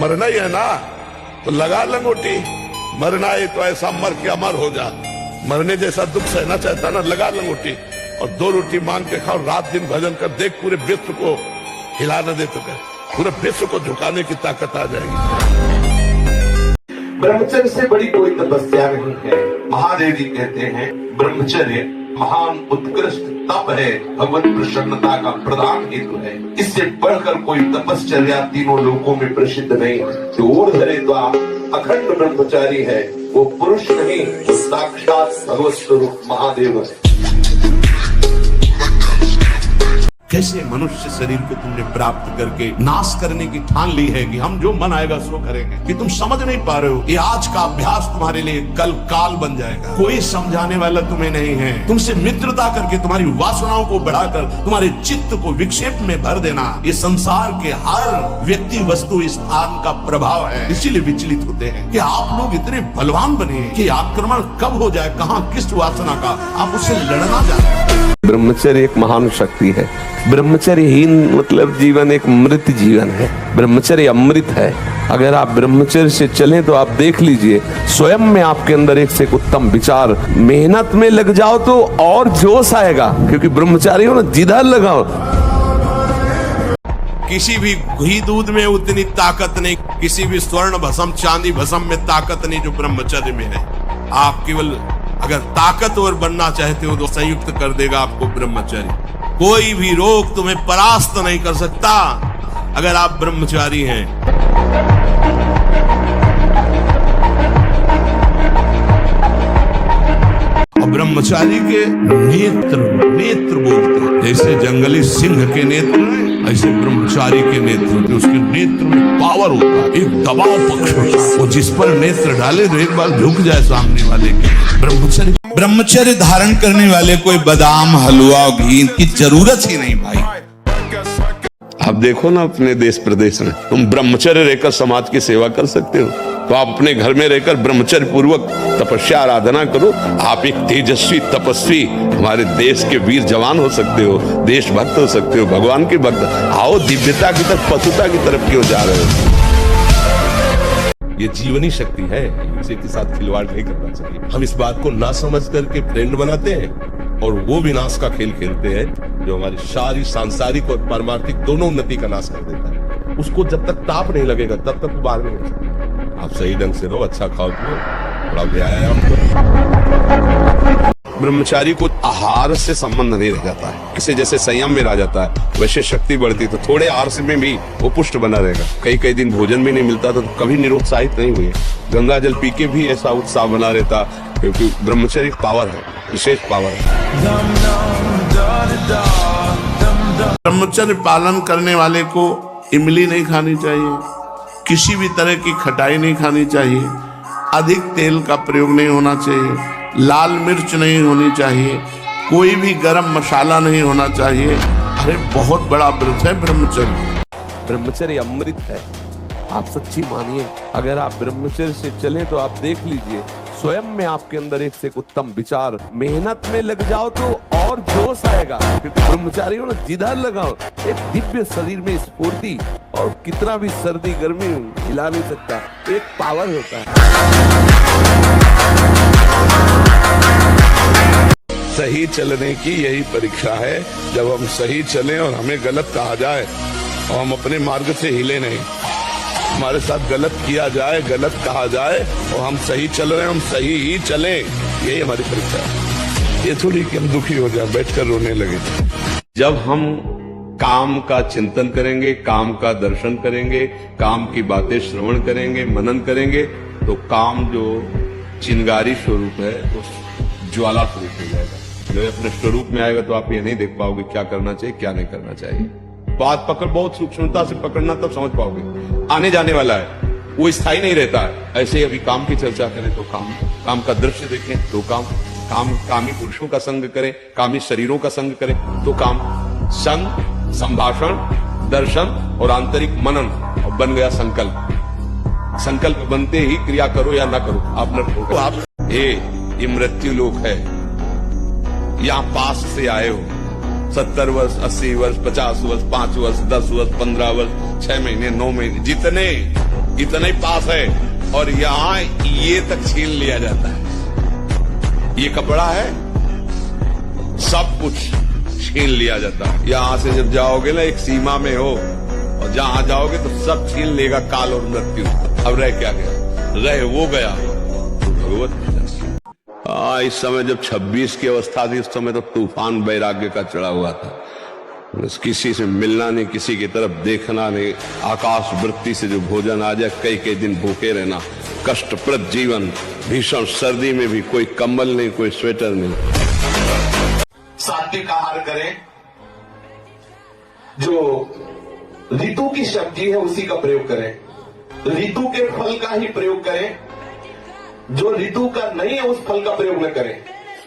मरना ही है ना, तो लगा लंगोटी। मरना है तो ऐसा मर के अमर हो जा। मरने जैसा दुख सहना चाहता ना, लगा लंगोटी और 2 रोटी मांग के खाओ, रात दिन भजन कर, देख पूरे विश्व को हिला न दे तो पूरे विश्व को झुकाने की ताकत आ जाएगी। ब्रह्मचर्य से बड़ी कोई तपस्या नहीं है। महादेव जी कहते हैं ब्रह्मचर्य महान उत्कृष्ट तप है, भगवत प्रसन्नता का प्रधान हेतु है। इससे बढ़कर कोई तपश्चर्या तीनों लोकों में प्रसिद्ध नहीं है। जो ऊर्ध्वरे द्वार अखंड ब्रह्मचारी है वो पुरुष नहीं, वो साक्षात भगवत स्वरूप महादेव है। कैसे मनुष्य शरीर को तुमने प्राप्त करके नाश करने की ठान ली है कि हम जो मन आएगा सो करेंगे, कि तुम समझ नहीं पा रहे हो। ये आज का अभ्यास तुम्हारे लिए कल काल बन जाएगा। कोई समझाने वाला तुम्हें नहीं है। तुमसे मित्रता करके तुम्हारी वासनाओं को बढ़ाकर तुम्हारे चित्त को विक्षेप में भर देना, ये संसार के हर व्यक्ति वस्तु स्थान का प्रभाव है। इसीलिए विचलित होते हैं कि आप लोग इतने बलवान बने कि आक्रमण कब हो जाए, कहाँ किस वासना का, आप उससे लड़ना जानते हैं। ब्रह्मचर्य एक महान शक्ति है। ब्रह्मचर्यहीन मतलब जीवन एक मृत जीवन है। ब्रह्मचर्य अमृत है। अगर आप ब्रह्मचर्य से चलें तो आप देख लीजिए स्वयं में आपके अंदर एक से एक उत्तम विचार। मेहनत में लग जाओ तो और जोश आएगा, क्योंकि ब्रह्मचारी हो ना, जिधर लगाओ। किसी भी घी दूध में उतनी ताकत नहीं, किसी भी स्वर्ण भस्म चांदी भस्म में ताकत नहीं जो ब्रह्मचर्य में है। आप केवल अगर ताकतवर बनना चाहते हो तो संयुक्त कर देगा आपको ब्रह्मचर्य। कोई भी रोग तुम्हें परास्त नहीं कर सकता अगर आप ब्रह्मचारी हैं। और ब्रह्मचारी के नेत्र बोलते हैं। जैसे जंगली सिंह के नेत्र, ऐसे ब्रह्मचारी के नेत्र, उसके नेत्र में पावर होता है, एक दबाव पक्ष होता है। वो जिस पर नेत्र डाले तो एक बार झुक जाए सामने वाले के। ब्रह्मचर्य धारण करने वाले कोई बादाम हलवा घी की जरूरत ही नहीं भाई। आप देखो ना अपने देश प्रदेश में, तुम ब्रह्मचर्य रहकर समाज की सेवा कर सकते हो तो आप अपने घर में रहकर ब्रह्मचर्य पूर्वक तपस्या आराधना करो। आप एक तेजस्वी तपस्वी हमारे देश के वीर जवान हो सकते हो, देशभक्त हो सकते हो, भगवान के भक्त। आओ दिव्यता की तरफ, पशुता की तरफ क्यों जा रहे हो? ये जीवनी शक्ति है, इसी के साथ खिलवाड़ नहीं करना चाहिए। हम इस बात को ना समझ करके ट्रेंड बनाते हैं और वो विनाश का खेल खेलते हैं जो हमारी सारी सांसारिक और पारमार्थिक दोनों उन्नति का नाश कर देता है। उसको जब तक ताप नहीं लगेगा तब तक वो बाहर नहीं हो सकता। आप सही ढंग से रहो, अच्छा खाओ पियो, थोड़ा व्यायाम करो। ब्रह्मचारी को आहार से संबंध नहीं रह जाता है। इसे जैसे संयम में रह जाता है वैसे शक्ति बढ़ती, तो थोड़े आहार से में भी वो पुष्ट बना रहेगा। कई दिन भोजन भी नहीं मिलता तो कभी निरुत्साहित नहीं हुए। गंगा जल पी के भी ऐसा उत्साह बना रहता, क्योंकि ब्रह्मचर्य पावर है, विशेष पावर है। ब्रह्मचर्य पालन करने वाले को इमली नहीं खानी चाहिए, किसी भी तरह की खटाई नहीं खानी चाहिए, अधिक तेल का प्रयोग नहीं होना चाहिए, लाल मिर्च नहीं होनी चाहिए, कोई भी गरम मसाला नहीं होना चाहिए। अरे बहुत बड़ा व्रत है ब्रह्मचर्य। ब्रह्मचर्य अमृत है, आप सच्ची मानिए। अगर आप ब्रह्मचर्य से चलें तो आप देख लीजिए स्वयं में आपके अंदर एक से एक उत्तम विचार। मेहनत में लग जाओ तो और जोश आएगा, क्योंकि ब्रह्मचारी हो ना, जिधर लगाओ एक दिव्य शरीर में स्फूर्ति, और कितना भी सर्दी गर्मी हिला नहीं सकता, एक पावर होता है। सही चलने की यही परीक्षा है। जब हम सही चलें और हमें गलत कहा जाए और हम अपने मार्ग से हिले नहीं, हमारे साथ गलत किया जाए, गलत कहा जाए और हम सही चल रहे हैं, हम सही ही चलें, यही हमारी परीक्षा है। ये थोड़ी कि हम दुखी हो जाए, बैठकर रोने लगे। जब हम काम का चिंतन करेंगे, काम का दर्शन करेंगे, काम की बातें श्रवण करेंगे, मनन करेंगे, तो काम जो चिंगारी स्वरूप है वो ज्वाला स्वरूप हो जाएगा। जब अपने स्वरूप में आएगा तो आप ये नहीं देख पाओगे क्या करना चाहिए क्या नहीं करना चाहिए। बात पकड़ बहुत सूक्ष्मता से पकड़ना, तब समझ पाओगे। आने जाने वाला है, वो स्थायी नहीं रहता है। ऐसे ही अभी काम की चर्चा करें तो काम का दृश्य देखें तो कामी पुरुषों का संग करें, कामी शरीरों का संग करें तो काम। संग, संभाषण, दर्शन और आंतरिक मनन, और बन गया संकल्प। संकल्प बनते ही क्रिया करो या ना करो, आप न ठोको। आप ये मृत्यु लोक है, यहां पास से आए हो। 70 वर्ष, 80 वर्ष, 50 वर्ष, 5 वर्ष, 10 वर्ष, 15 वर्ष, 6 महीने, 9 महीने, जितने इतना ही पास है और यहाँ ये तक छीन लिया जाता है। ये कपड़ा है, सब कुछ छीन लिया जाता है। यहां से जब जाओगे ना, एक सीमा में हो और जहां जाओगे तो सब छीन लेगा काल और मृत्यु। अब रह क्या गया? रह वो गया भगवत। इस समय जब 26 की अवस्था थी, उस समय तो तूफान वैराग्य का चढ़ा हुआ था। किसी से मिलना नहीं, किसी की तरफ देखना नहीं, आकाश वृत्ति से जो भोजन आ जाए, कई कई दिन भूखे रहना, कष्टप्रद जीवन, भीषण सर्दी में भी कोई कंबल नहीं, कोई स्वेटर नहीं। सात्विक आहार करें, जो ऋतु की सब्जी है उसी का प्रयोग करें, ऋतु के फल का ही प्रयोग करें, जो ऋतु का नहीं है उस फल का प्रयोग न करें,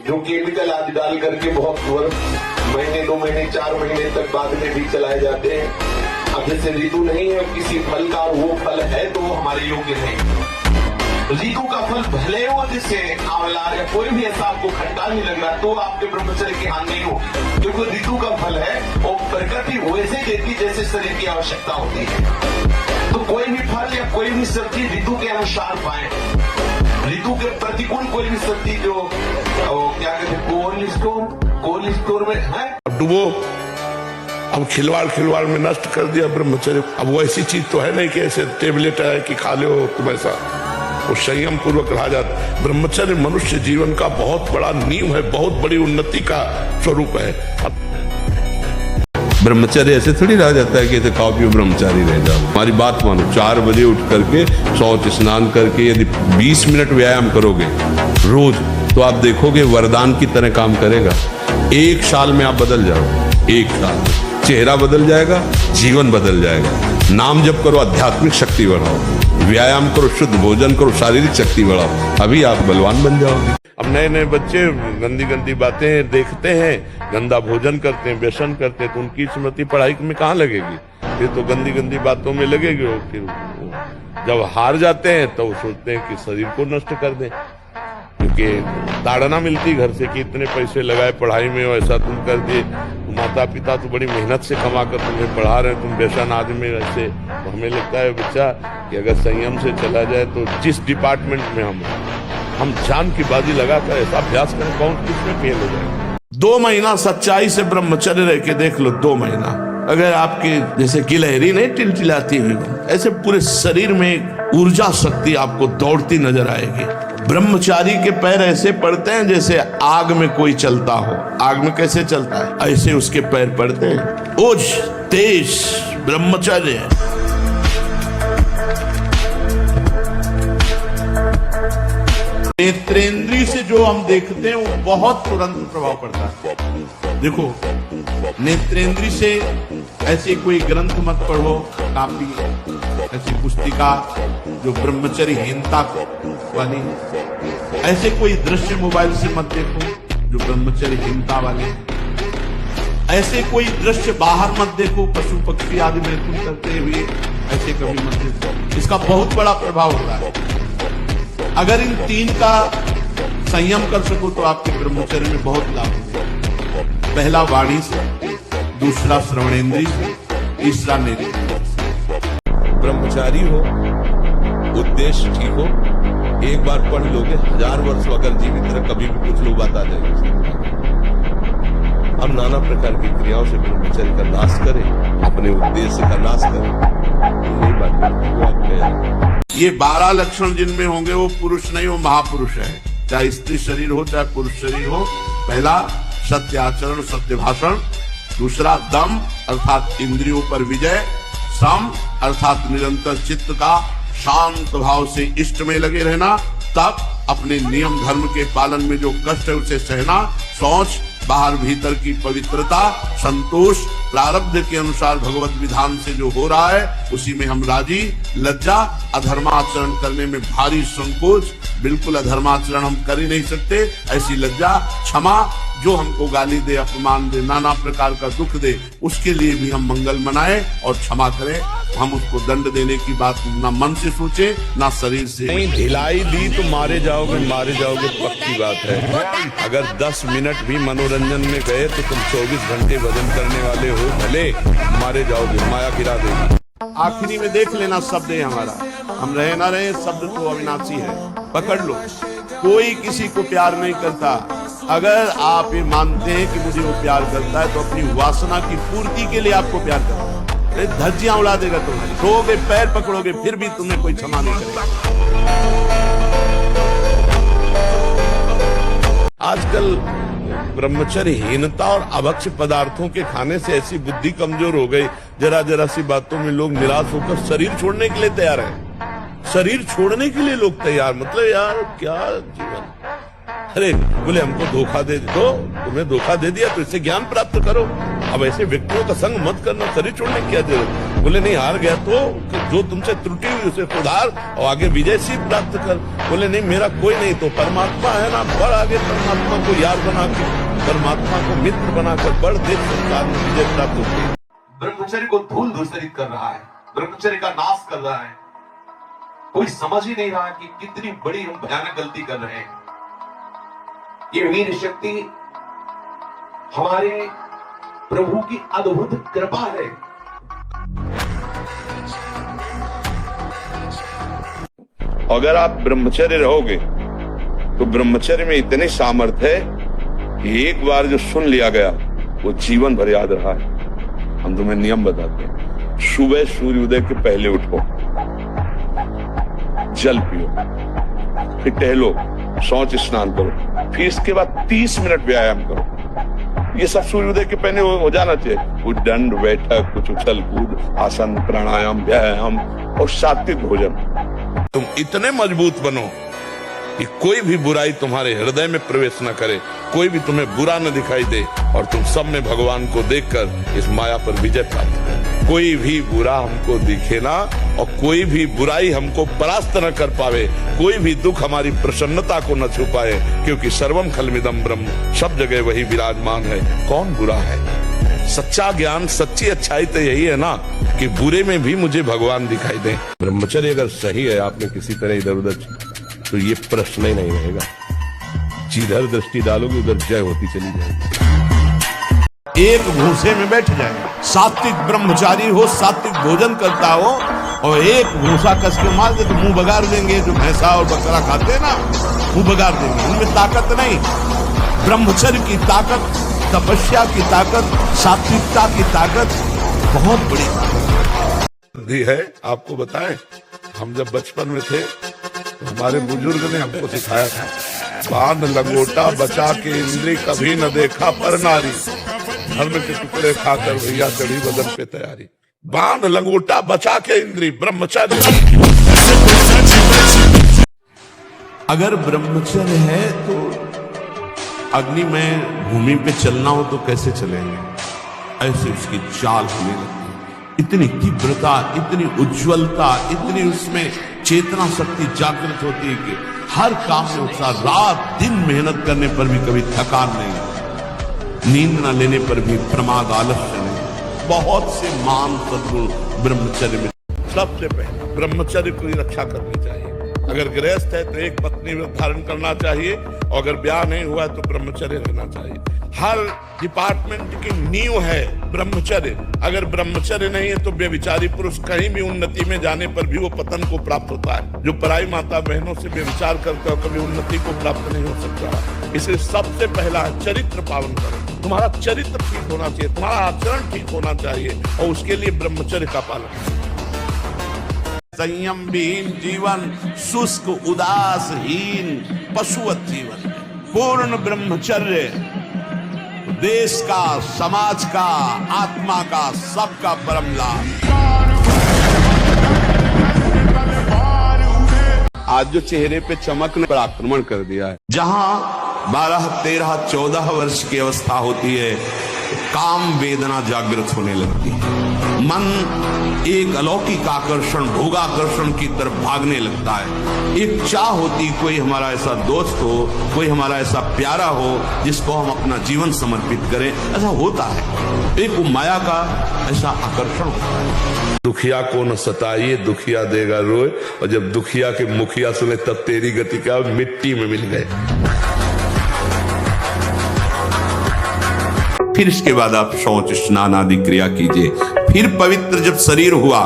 जो केमिकल आदि डाल करके बहुत वर्ष, महीने 2 महीने 4 महीने तक बाद में भी चलाए जाते हैं। अब जैसे ऋतु नहीं है किसी फल का, वो फल है तो वो हमारे योग्य नहीं। ऋतु का फल भले हो, जैसे आंवला या कोई भी ऐसा आपको खट्टा नहीं लग रहा, तो आपके ब्रह्मचर्य की हानि नहीं होगी, क्योंकि ऋतु का फल है और प्रकृति वैसे देती जैसे शरीर की आवश्यकता होती है। तो कोई भी फल या कोई भी सब्जी ऋतु के अनुसार पाए। ऋतु के प्रतिकूल कोई भी सब्जी जो क्या कहते हैं कोल्ड स्टोर में है, डुबो, अब खिलवाड़ में नष्ट कर दिया ब्रह्मचर्य। अब वो ऐसी चीज तो है नहीं कि ऐसे टेबलेट है कि खा लो तुम, ऐसा वो संयम पूर्वक रहा जाता। ब्रह्मचर्य मनुष्य जीवन का बहुत बड़ा नींव है, बहुत बड़ी उन्नति का स्वरूप है। ब्रह्मचर्य ऐसे थोड़ी रह जाता है कि ऐसे खाओ पियो ब्रह्मचारी रह जाओ। हमारी बात मानो, 4 बजे उठ करके शौच स्नान करके यदि 20 मिनट व्यायाम करोगे रोज, तो आप देखोगे वरदान की तरह काम करेगा। 1 साल में आप बदल जाओगे, 1 साल में चेहरा बदल जाएगा, जीवन बदल जाएगा। नाम जप करो, आध्यात्मिक शक्ति बढ़ाओ, व्यायाम करो, शुद्ध भोजन करो, शारीरिक शक्ति बढ़ाओ, अभी आप बलवान बन जाओगे। अब नए नए बच्चे गंदी गंदी बातें देखते हैं, गंदा भोजन करते हैं, व्यसन करते हैं, तो उनकी स्मृति पढ़ाई में कहाँ लगेगी? फिर तो गंदी गंदी बातों में लगेगी। और फिर जब हार जाते हैं तो सोचते हैं कि शरीर को नष्ट कर दें, क्योंकि ताड़ना मिलती घर से कि इतने पैसे लगाए पढ़ाई में, ऐसा तुम कर दिए, माता पिता तो बड़ी मेहनत से कमा कर तुम्हें पढ़ा रहे हैं, तुम व्यसन आदि में ऐसे। तो हमें लगता है बच्चा कि अगर संयम से चला जाए तो जिस डिपार्टमेंट में हम जान की बाजी लगाकर ऐसा अभ्यास करें, कौन किसमें फेल हो जाए। 2 महीना सच्चाई से ब्रह्मचर्य रह के देख लो, 2 महीना, अगर आपके जैसे गिलहरी नहीं टिलटिलाती हुई, ऐसे पूरे शरीर में ऊर्जा शक्ति आपको दौड़ती नजर आएगी। ब्रह्मचारी के पैर ऐसे पड़ते हैं जैसे आग में कोई चलता हो। आग में कैसे चलता है, ऐसे उसके पैर पड़ते हैं। ओज तेज ब्रह्मचर्य। नेत्रेंद्री से जो हम देखते हैं वो बहुत तुरंत प्रभाव पड़ता है। देखो, नेत्रेंद्री से ऐसे कोई ग्रंथ मत पढ़ो, काफी ऐसी पुस्तिका जो ब्रह्मचर्यहीनता वाली है। ऐसे कोई दृश्य मोबाइल से मत देखो जो ब्रह्मचर्यहीनता वाले। ऐसे कोई दृश्य बाहर मत देखो, पशु पक्षी आदि मैथुन करते हुए, ऐसे कभी मत देखो। इसका बहुत बड़ा प्रभाव होता है। अगर इन 3 का संयम कर सको तो आपके ब्रह्मचर्य में बहुत लाभ होगा। पहला वाणी से, दूसरा श्रवणेंद्रिय से, तीसरा नेत्र। ब्रह्मचारी हो, उद्देश्य ठीक हो, एक बार पढ़ लोगे, 1000 वर्ष अगर जीवित रहे, कभी भी कुछ लोग बात आ जाएगी। हम नाना प्रकार की क्रियाओं से ब्रह्मचर्य का नाश करें, अपने उद्देश्य का नाश करें, यही बात। ये 12 लक्षण जिनमें होंगे वो पुरुष नहीं, वो महापुरुष है। चाहे स्त्री शरीर हो चाहे पुरुष शरीर हो। पहला सत्य आचरण, सत्य भाषण। दूसरा दम अर्थात इंद्रियों पर विजय। सम अर्थात निरंतर चित्त का शांत भाव से इष्ट में लगे रहना। तप अपने नियम धर्म के पालन में जो कष्ट है उसे सहना। शौच बाहर भीतर की पवित्रता। संतोष प्रारब्ध के अनुसार भगवत विधान से जो हो रहा है उसी में हम राजी। लज्जा अधर्माचरण करने में भारी संकोच, बिल्कुल अधर्माचरण हम कर ही नहीं सकते, ऐसी लज्जा। क्षमा जो हमको गाली दे, अपमान दे, नाना प्रकार का दुख दे, उसके लिए भी हम मंगल मनाएं और क्षमा करें। हम उसको दंड देने की बात ना मन से सोचे ना शरीर से। नहीं ढिलाई दी तो मारे जाओगे पक्की बात है। अगर 10 मिनट भी मनोरंजन में गए तो तुम 24 घंटे भजन करने वाले हो, भले मारे जाओगे, माया गिरा देगी। आखिरी में देख लेना शब्द है हमारा, हम रहे ना रहे शब्द तो अविनाशी है, पकड़ लो। कोई किसी को प्यार नहीं करता। अगर आप ये मानते हैं कि मुझे वो प्यार करता है तो अपनी वासना की पूर्ति के लिए आपको प्यार करता है। धज्जियां उड़ा देगा तुम्हारी, रोगे, पैर पकड़ोगे, फिर भी तुम्हें कोई क्षमा नहीं करेगा। आजकल ब्रह्मचर्यहीनता और अभक्ष्य पदार्थों के खाने से ऐसी बुद्धि कमजोर हो गई, जरा जरा सी बातों में लोग निराश होकर शरीर छोड़ने के लिए तैयार हैं। शरीर छोड़ने के लिए लोग तैयार, मतलब यार क्या जीवन। अरे बोले हमको धोखा दे दो, तुम्हें धोखा दे दिया तो इससे ज्ञान प्राप्त करो। अब ऐसे व्यक्तियों का संग मत करना, शरीर छोड़ने की क्या जरूरत। बोले नहीं, हार गया तो जो तुमसे त्रुटि हुई उसे सुधार और आगे विजय सिद्ध प्राप्त कर। बोले नहीं, मेरा कोई नहीं तो परमात्मा है ना, बढ़ आगे परमात्मा को यार बना के, परमात्मा को मित्र बनाकर बढ़, देख संसार में विजय प्राप्त होती है। ब्रह्मचर्य को धूल धूसरित कर रहा है, ब्रह्मचर्य का नाश कर रहा है। कोई समझ ही नहीं रहा कि कितनी बड़ी हम भयानक गलती कर रहे हैं। ये वीर शक्ति हमारे प्रभु की अद्भुत कृपा है। अगर आप ब्रह्मचर्य रहोगे तो ब्रह्मचर्य में इतनी सामर्थ्य है कि एक बार जो सुन लिया गया वो जीवन भर याद रहा है। हम तुम्हें नियम बताते हैं, सुबह सूर्योदय के पहले उठो, जल पियो, फिर टहलो, शौच स्नान करो, फिर इसके बाद 30 मिनट व्यायाम करो। ये सब सूर्योदय के पहले हो जाना चाहिए। कुछ दंड बैठक, कुछ उछल कूद, आसन, प्राणायाम, व्यायाम और सात्विक भोजन। तुम इतने मजबूत बनो कि कोई भी बुराई तुम्हारे हृदय में प्रवेश न करे, कोई भी तुम्हें बुरा न दिखाई दे और तुम सब में भगवान को देखकर इस माया पर विजय प्राप्त करो। कोई भी बुरा हमको दिखे ना और कोई भी बुराई हमको परास्त न कर पावे, कोई भी दुख हमारी प्रसन्नता को न छुपाए, क्योंकि सर्वम खलमिदम ब्रह्म, सब जगह वही विराजमान है। कौन बुरा है? सच्चा ज्ञान, सच्ची अच्छाई तो यही है ना कि बुरे में भी मुझे भगवान दिखाई दे। ब्रह्मचर्य अगर सही है, आपने किसी तरह इधर उधर, तो ये प्रश्न ही नहीं रहेगा। जिधर दृष्टि डालोगे उधर जय होती चली जाएगी। एक भूसे में बैठ जाए, सात्विक ब्रह्मचारी हो, सात्विक भोजन करता हो और एक भूसा कस के मार दे तो मुंह बगाड़ देंगे। जो भैंसा और बकरा खाते हैं ना, मुंह बगाड़ देंगे। उनमें ताकत नहीं। ब्रह्मचर्य की ताकत, तपस्या की ताकत, सात्विकता की ताकत बहुत बड़ी ताकत है। आपको बताएं, हम जब बचपन में थे तो हमारे बुजुर्ग ने हमको सिखाया था, बांध लंगोटा बचा के इंद्री, कभी न देखा पर नारी, धर्म के टुकड़े खाकर भैया चढ़ी बदन पे तैयारी। बांध लंगोटा बचा के इंद्री, ब्रह्मचर्य। अगर ब्रह्मचर्य है तो अग्निमय भूमि पे चलना हो तो कैसे चलेंगे? ऐसे उसकी चाल होने लगती, इतनी तीव्रता, इतनी उज्ज्वलता, इतनी उसमें चेतना शक्ति जागृत होती है कि हर काम में उत्साह, रात दिन मेहनत करने पर भी कभी थकान नहीं, नींद न लेने पर भी प्रमाद, आलस्य नहीं। बहुत से मान सद्गुण ब्रह्मचर्य में। सबसे पहले ब्रह्मचर्य की रक्षा करनी चाहिए। अगर गृहस्थ है तो एक पत्नी धारण करना चाहिए और अगर ब्याह नहीं हुआ तो ब्रह्मचर्य रहना चाहिए। हर डिपार्टमेंट की नींव है ब्रह्मचर्य। अगर ब्रह्मचर्य नहीं है तो व्यभिचारी पुरुष कहीं भी उन्नति में जाने पर भी वो पतन को प्राप्त होता है। जो पराई माता बहनों से व्यभिचार करता है कभी उन्नति को प्राप्त नहीं हो सकता। इसलिए सबसे पहला चरित्र पालन करो। तुम्हारा चरित्र ठीक होना चाहिए, तुम्हारा आचरण ठीक होना चाहिए और उसके लिए ब्रह्मचर्य का पालन। संयम विहीन जीवन, शुष्क उदासहीन पशुवत जीवन। पूर्ण ब्रह्मचर्य देश का, समाज का, आत्मा का, सबका परम लाभ। आज जो चेहरे पे चमक ने पर आक्रमण कर दिया है। जहां 12, 13, 14 वर्ष की अवस्था होती है, काम वेदना जागृत होने लगती है। मन एक अलौकिक आकर्षण, भोगाकर्षण की तरफ भागने लगता है। एक चाह होती कोई हमारा ऐसा दोस्त हो, कोई हमारा ऐसा प्यारा हो जिसको हम अपना जीवन समर्पित करें। ऐसा होता है, एक माया का ऐसा आकर्षण होता है। दुखिया को न सताइए, दुखिया देगा रोए, और जब दुखिया के मुखिया सुने तब तेरी गति क्या, मिट्टी में मिल गए। फिर इसके बाद आप शौच स्नान आदि क्रिया कीजिए। फिर पवित्र जब शरीर हुआ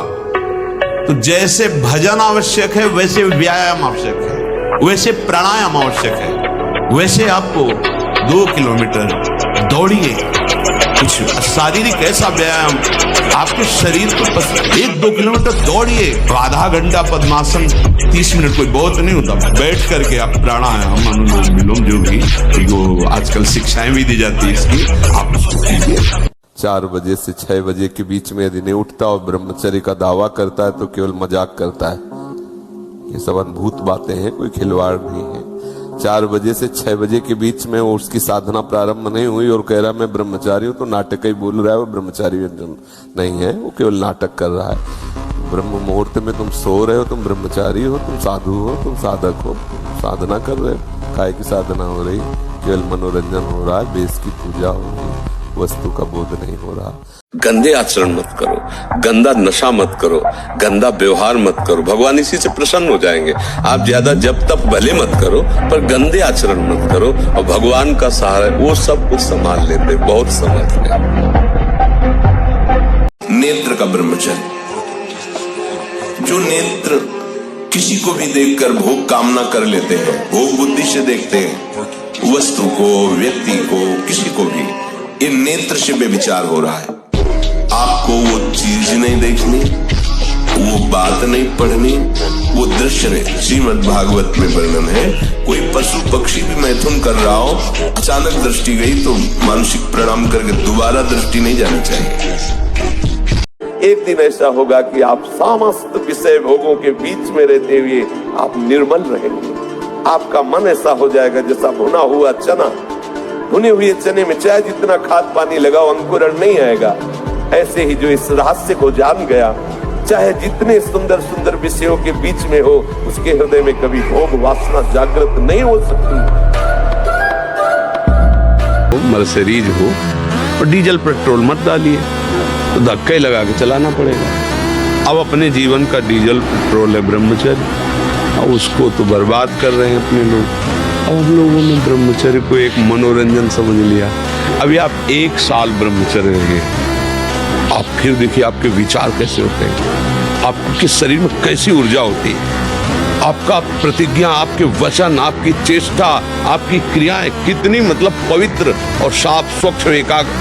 तो जैसे भजन आवश्यक है वैसे व्यायाम आवश्यक है, वैसे प्राणायाम आवश्यक है। वैसे आपको 2 किलोमीटर दौड़िए, कुछ शारीरिक ऐसा व्यायाम आपके शरीर को 1-2 किलोमीटर दौड़िए, तो आधा घंटा पद्मासन 30 मिनट कोई बहुत नहीं होता। बैठ करके आप प्राणायाम, अनुलोम विलोम, जो भी जो आजकल शिक्षाएं भी दी जाती है इसकी, आप उसको कीजिए। 4 बजे से 6 बजे के बीच में यदि नहीं उठता और ब्रह्मचर्य का दावा करता है तो केवल मजाक करता है। ये सब अद्भुत बातें हैं, कोई खिलवाड़ नहीं है। 4 बजे से 6 बजे के बीच में उसकी साधना प्रारंभ नहीं हुई और कह रहा मैं ब्रह्मचारी हूं, तो नाटक ही बोल रहा है, वो ब्रह्मचारी नहीं है, वो केवल नाटक कर रहा है। ब्रह्म मुहूर्त में तुम सो रहे हो, तुम ब्रह्मचारी हो, तुम साधु हो, तुम साधक हो, साधना कर रहे हो। काय की साधना हो रही, केवल मनोरंजन हो रहा है, बेस की पूजा हो रही है, वस्तु का बोध नहीं हो रहा। गंदे आचरण मत करो, गंदा नशा मत करो, गंदा व्यवहार मत करो, भगवान इसी से प्रसन्न हो जाएंगे। आप ज्यादा जब तक भले मत करो, पर गंदे आचरण मत करो, और भगवान का सहारा वो सब कुछ संभाल लेते, बहुत समर्थ है। नेत्र का ब्रह्मचर्य, जो नेत्र किसी को भी देखकर भोग कामना कर लेते हैं, भोग बुद्धि से देखते हैं वस्तु को, व्यक्ति को, किसी को भी, ये नेत्र से बेविचार हो रहा है। आपको वो चीज नहीं देखनी, वो बात नहीं पढ़नी, वो दृश्य नहीं। श्रीमद् भागवत में वर्णन है, कोई पशु पक्षी भी मैथुन कर रहा हो, अचानक दृष्टि गई तो मानसिक प्रणाम करके दोबारा दृष्टि नहीं जानी चाहिए। एक दिन ऐसा होगा कि आप समस्त विषय भोगों के बीच में रहते हुए आप निर्मल रहेंगे। आपका मन ऐसा हो जाएगा जैसा भुना हुआ चना, भुने हुए चने में चाहे जितना खाद पानी लगाओ अंकुरण नहीं आएगा। ऐसे ही जो इस रहस्य को जान गया, चाहे जितने सुंदर सुंदर विषयों के बीच में हो, उसके हृदय में कभी भोग वासना जागृत नहीं हो सकती। मर्सिडीज हो और डीजल पेट्रोल मत डालिए, तो धक्का ही लगा के चलाना पड़ेगा। अब अपने जीवन का डीजल पेट्रोल है ब्रह्मचर्य, अब उसको तो बर्बाद कर रहे हैं अपने लोग। अब हम लोगों ने ब्रह्मचर्य को एक मनोरंजन समझ लिया। अभी आप 1 साल ब्रह्मचर्य रहिए, आप फिर देखिए आपके विचार कैसे होते हैं, आपके शरीर में कैसी ऊर्जा होती है, आपका प्रतिज्ञा, आपके वचन, आपकी चेष्टा, आपकी क्रियाएं कितनी मतलब पवित्र और साफ स्वच्छ एकाग्र।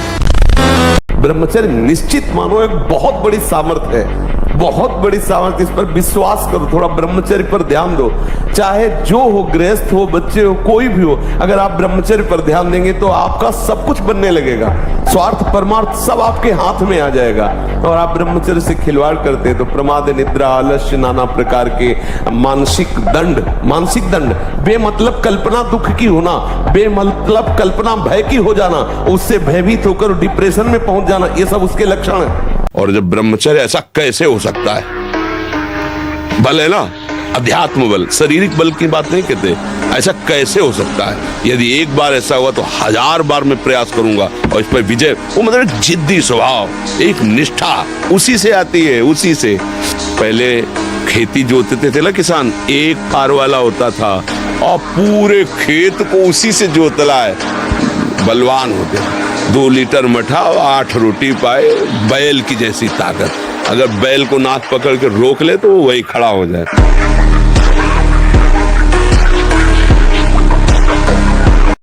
ब्रह्मचर्य निश्चित मानो एक बहुत बड़ी सामर्थ्य है, बहुत बड़ी सामर्थ्य। इस पर विश्वास करो, थोड़ा ब्रह्मचर्य पर ध्यान दो। चाहे जो हो, गृहस्थ हो, बच्चे हो, कोई भी हो, अगर आप ब्रह्मचर्य पर ध्यान देंगे तो आपका सब कुछ बनने लगेगा। स्वार्थ परमार्थ सब आपके हाथ में आ जाएगा। और आप ब्रह्मचर्य से खिलवाड़ करते हैं तो प्रमाद, निद्रा, आलस्य, नाना प्रकार के मानसिक दंड, बेमतलब कल्पना दुख की होना, बेमतलब कल्पना भय की हो जाना, उससे भयभीत होकर डिप्रेशन में पहुंच जाना, ये सब उसके लक्षण है। और जब ब्रह्मचर्य, ऐसा कैसे हो सकता है? बल है ना, अध्यात्म बल, शारीरिक बल की बात नहीं कहते। ऐसा कैसे हो सकता है? यदि एक बार ऐसा हुआ तो 1000 बार मैं प्रयास करूंगा और इस पर विजय। वो मतलब जिद्दी स्वभाव, एक निष्ठा उसी से आती है, उसी से। पहले खेती जोतते थे ना किसान, एक पार वाला होता था और पूरे खेत को उसी से जोतला है, बलवान होते। 2 लीटर मठा और 8 रोटी पाए, बैल की जैसी ताकत। अगर बैल को नाक पकड़ के रोक ले तो वो वही खड़ा हो जाए।